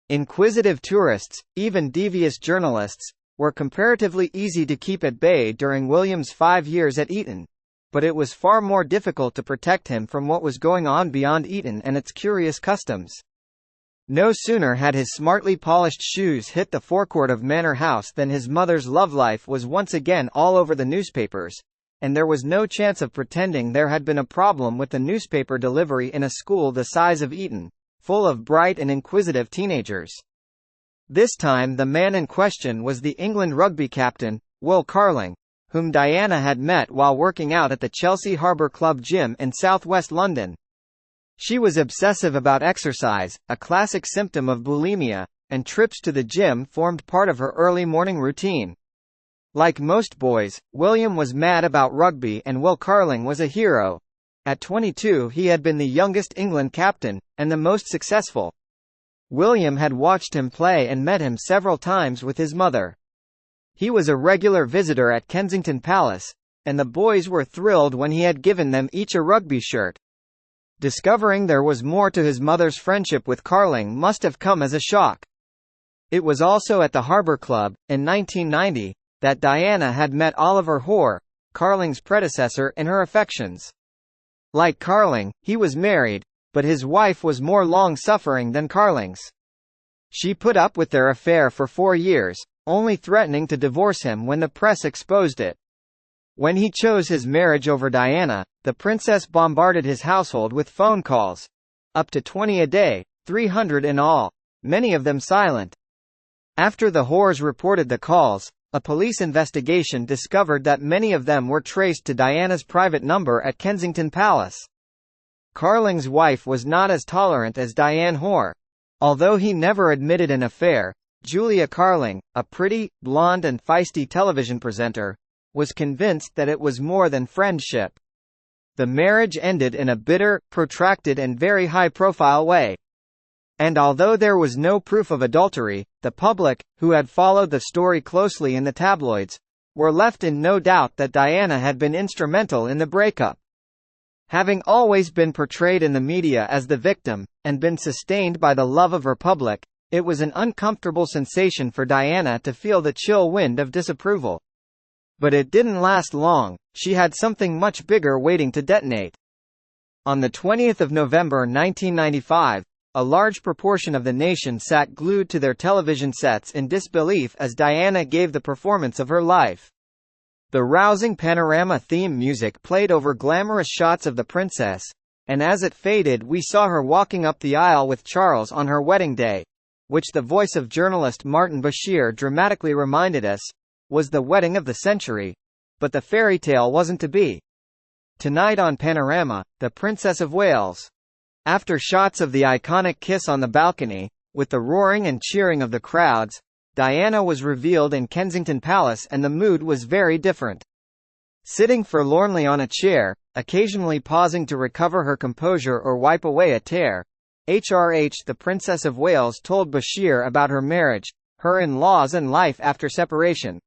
Inquisitive tourists, even devious journalists, were comparatively easy to keep at bay during William's 5 years at Eton, but it was far more difficult to protect him from what was going on beyond Eton and its curious customs. No sooner had his smartly polished shoes hit the forecourt of Manor House than his mother's love life was once again all over the newspapers, and there was no chance of pretending there had been a problem with the newspaper delivery in a school the size of Eton, full of bright and inquisitive teenagers. This time the man in question was the England rugby captain, Will Carling, whom Diana had met while working out at the Chelsea Harbour Club gym in southwest London. She was obsessive about exercise, a classic symptom of bulimia, and trips to the gym formed part of her early morning routine. Like most boys, William was mad about rugby and Will Carling was a hero. At 22 he had been the youngest England captain, and the most successful. William had watched him play and met him several times with his mother. He was a regular visitor at Kensington Palace, and the boys were thrilled when he had given them each a rugby shirt. Discovering there was more to his mother's friendship with Carling must have come as a shock. It was also at the Harbour Club, in 1990, that Diana had met Oliver Hoare, Carling's predecessor in her affections. Like Carling, he was married, but his wife was more long-suffering than Carling's. She put up with their affair for 4 years, only threatening to divorce him when the press exposed it. When he chose his marriage over Diana, the princess bombarded his household with phone calls. Up to 20 a day, 300 in all, many of them silent. After the Hoares reported the calls, a police investigation discovered that many of them were traced to Diana's private number at Kensington Palace. Carling's wife was not as tolerant as Diane Hoare. Although he never admitted an affair, Julia Carling, a pretty, blonde and feisty television presenter, was convinced that it was more than friendship. The marriage ended in a bitter, protracted and very high-profile way. And although there was no proof of adultery, the public, who had followed the story closely in the tabloids, were left in no doubt that Diana had been instrumental in the breakup. Having always been portrayed in the media as the victim, and been sustained by the love of her public, it was an uncomfortable sensation for Diana to feel the chill wind of disapproval. But it didn't last long. She had something much bigger waiting to detonate. On the 20th of November 1995, a large proportion of the nation sat glued to their television sets in disbelief as Diana gave the performance of her life. The rousing panorama theme music played over glamorous shots of the princess, and as it faded we saw her walking up the aisle with Charles on her wedding day, which the voice of journalist Martin Bashir dramatically reminded us, was the wedding of the century. But the fairy tale wasn't to be. Tonight on Panorama, the Princess of Wales. After shots of the iconic kiss on the balcony, with the roaring and cheering of the crowds, Diana was revealed in Kensington Palace and the mood was very different. Sitting forlornly on a chair, occasionally pausing to recover her composure or wipe away a tear, the Princess of Wales told Bashir about her marriage, her in-laws and life after separation.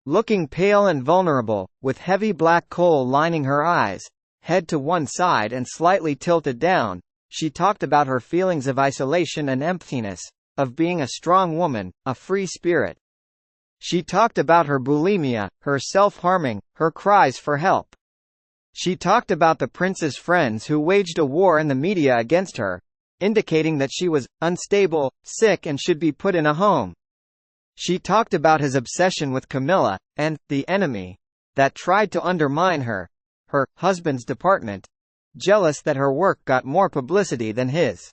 Looking pale and vulnerable, with heavy black kohl lining her eyes, head to one side and slightly tilted down, she talked about her feelings of isolation and emptiness, of being a strong woman, a free spirit. She talked about her bulimia, her self-harming, her cries for help. She talked about the prince's friends who waged a war in the media against her, indicating that she was unstable, sick and should be put in a home. She talked about his obsession with Camilla, and the enemy that tried to undermine her husband's department, jealous that her work got more publicity than his.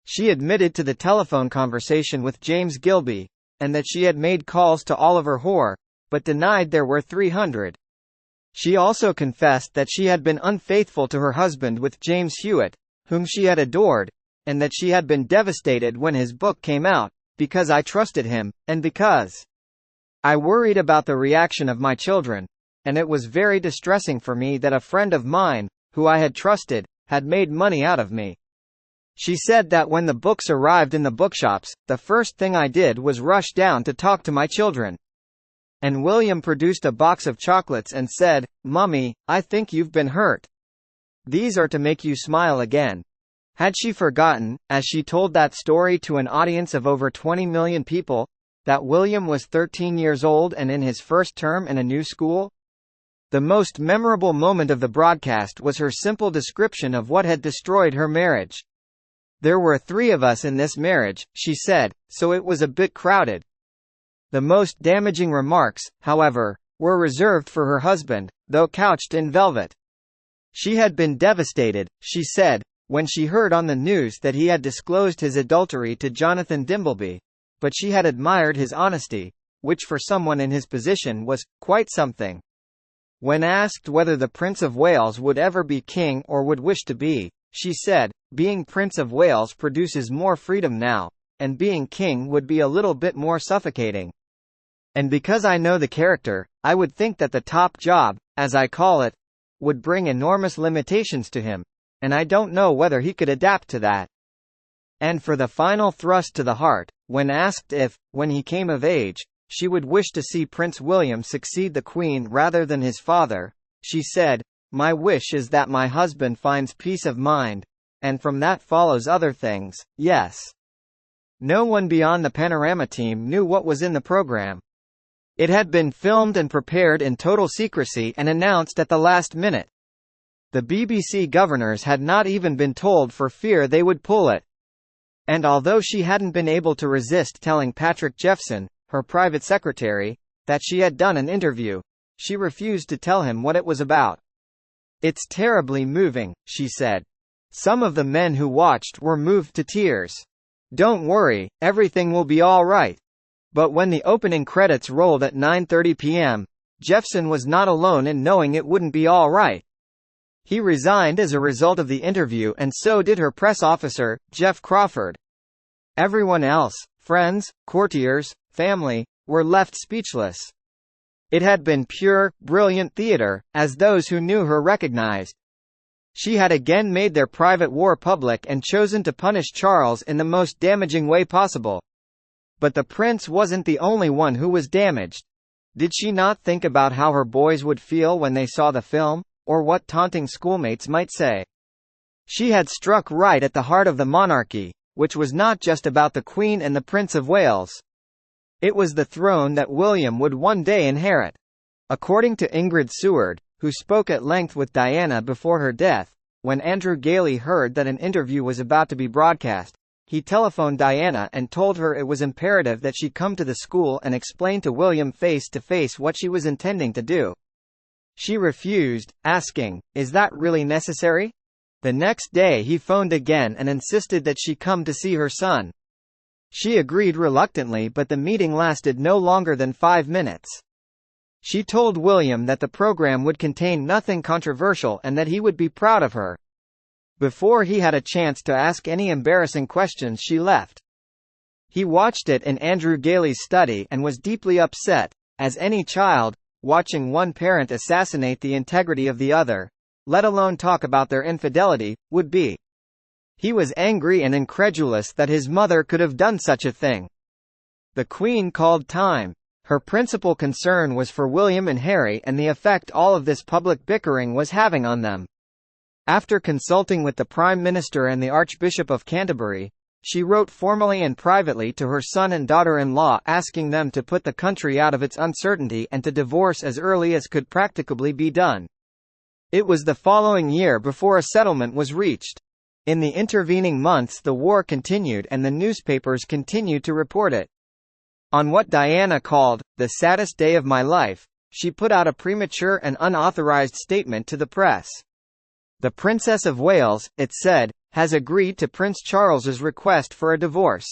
She admitted to the telephone conversation with James Gilby, and that she had made calls to Oliver Hoare, but denied there were 300. She also confessed that she had been unfaithful to her husband with James Hewitt, whom she had adored, and that she had been devastated when his book came out, because I trusted him, and because I worried about the reaction of my children, and it was very distressing for me that a friend of mine, who I had trusted, had made money out of me. She said that when the books arrived in the bookshops, the first thing I did was rush down to talk to my children. And William produced a box of chocolates and said, "Mummy, I think you've been hurt. These are to make you smile again." Had she forgotten, as she told that story to an audience of over 20 million people, that William was 13 years old and in his first term in a new school? The most memorable moment of the broadcast was her simple description of what had destroyed her marriage. "There were 3 of us in this marriage," she said, "so it was a bit crowded." The most damaging remarks, however, were reserved for her husband, though couched in velvet. She had been devastated, she said, when she heard on the news that he had disclosed his adultery to Jonathan Dimbleby, but she had admired his honesty, which for someone in his position was quite something. When asked whether the Prince of Wales would ever be king or would wish to be, she said, "Being Prince of Wales produces more freedom now, and being king would be a little bit more suffocating. And because I know the character, I would think that the top job, as I call it, would bring enormous limitations to him, and I don't know whether he could adapt to that." And for the final thrust to the heart, when asked if, when he came of age, she would wish to see Prince William succeed the Queen rather than his father, she said, "My wish is that my husband finds peace of mind, and from that follows other things, yes." No one beyond the Panorama team knew what was in the program. It had been filmed and prepared in total secrecy and announced at the last minute. The BBC governors had not even been told for fear they would pull it. And although she hadn't been able to resist telling Patrick Jephson, her private secretary, that she had done an interview, she refused to tell him what it was about. "It's terribly moving," she said. "Some of the men who watched were moved to tears. Don't worry, everything will be all right." But when the opening credits rolled at 9:30 p.m., Jephson was not alone in knowing it wouldn't be all right. He resigned as a result of the interview, and so did her press officer, Jeff Crawford. Everyone else, friends, courtiers, family, were left speechless. It had been pure, brilliant theater, as those who knew her recognized. She had again made their private war public and chosen to punish Charles in the most damaging way possible. But the prince wasn't the only one who was damaged. Did she not think about how her boys would feel when they saw the film, or what taunting schoolmates might say? She had struck right at the heart of the monarchy, which was not just about the Queen and the Prince of Wales. It was the throne that William would one day inherit. According to Ingrid Seward, who spoke at length with Diana before her death, when Andrew Gailey heard that an interview was about to be broadcast, he telephoned Diana and told her it was imperative that she come to the school and explain to William face to face what she was intending to do. She refused, asking, "Is that really necessary?" The next day he phoned again and insisted that she come to see her son. She agreed reluctantly, but the meeting lasted no longer than 5 minutes. She told William that the program would contain nothing controversial and that he would be proud of her. Before he had a chance to ask any embarrassing questions, she left. He watched it in Andrew Gailey's study and was deeply upset, as any child, watching one parent assassinate the integrity of the other, let alone talk about their infidelity, would be. He was angry and incredulous that his mother could have done such a thing. The Queen called time. Her principal concern was for William and Harry and the effect all of this public bickering was having on them. After consulting with the Prime Minister and the Archbishop of Canterbury, she wrote formally and privately to her son and daughter-in-law asking them to put the country out of its uncertainty and to divorce as early as could practicably be done. It was the following year before a settlement was reached. In the intervening months the war continued and the newspapers continued to report it. On what Diana called, "the saddest day of my life," she put out a premature and unauthorized statement to the press. "The Princess of Wales," it said, "has agreed to Prince Charles's request for a divorce.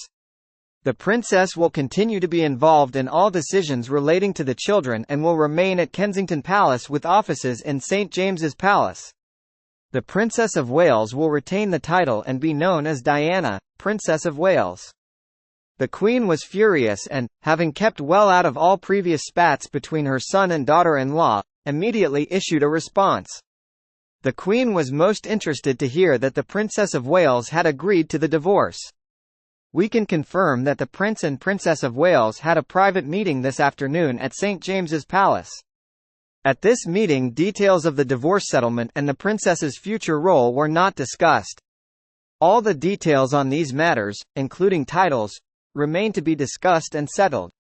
The Princess will continue to be involved in all decisions relating to the children and will remain at Kensington Palace with offices in St James's Palace. The Princess of Wales will retain the title and be known as Diana, Princess of Wales." The Queen was furious and, having kept well out of all previous spats between her son and daughter-in-law, immediately issued a response. The Queen was most interested to hear that the Princess of Wales had agreed to the divorce. "We can confirm that the Prince and Princess of Wales had a private meeting this afternoon at St James's Palace. At this meeting details of the divorce settlement and the Princess's future role were not discussed. All the details on these matters, including titles, remain to be discussed and settled.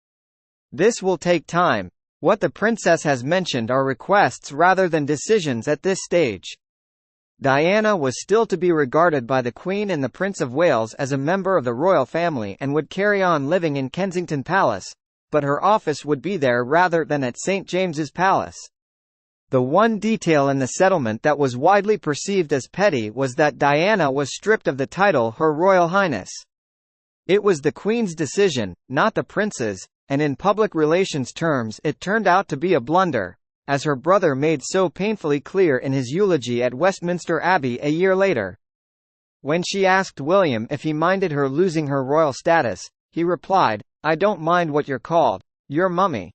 This will take time. What the princess has mentioned are requests rather than decisions at this stage. Diana was still to be regarded by the Queen and the Prince of Wales as a member of the royal family and would carry on living in Kensington Palace, but her office would be there rather than at St James's Palace. The one detail in the settlement that was widely perceived as petty was that Diana was stripped of the title Her Royal Highness. It was the Queen's decision, not the Prince's, and in public relations terms it turned out to be a blunder, as her brother made so painfully clear in his eulogy at Westminster Abbey a year later. When she asked William if he minded her losing her royal status, he replied, "I don't mind what you're called, you're mummy."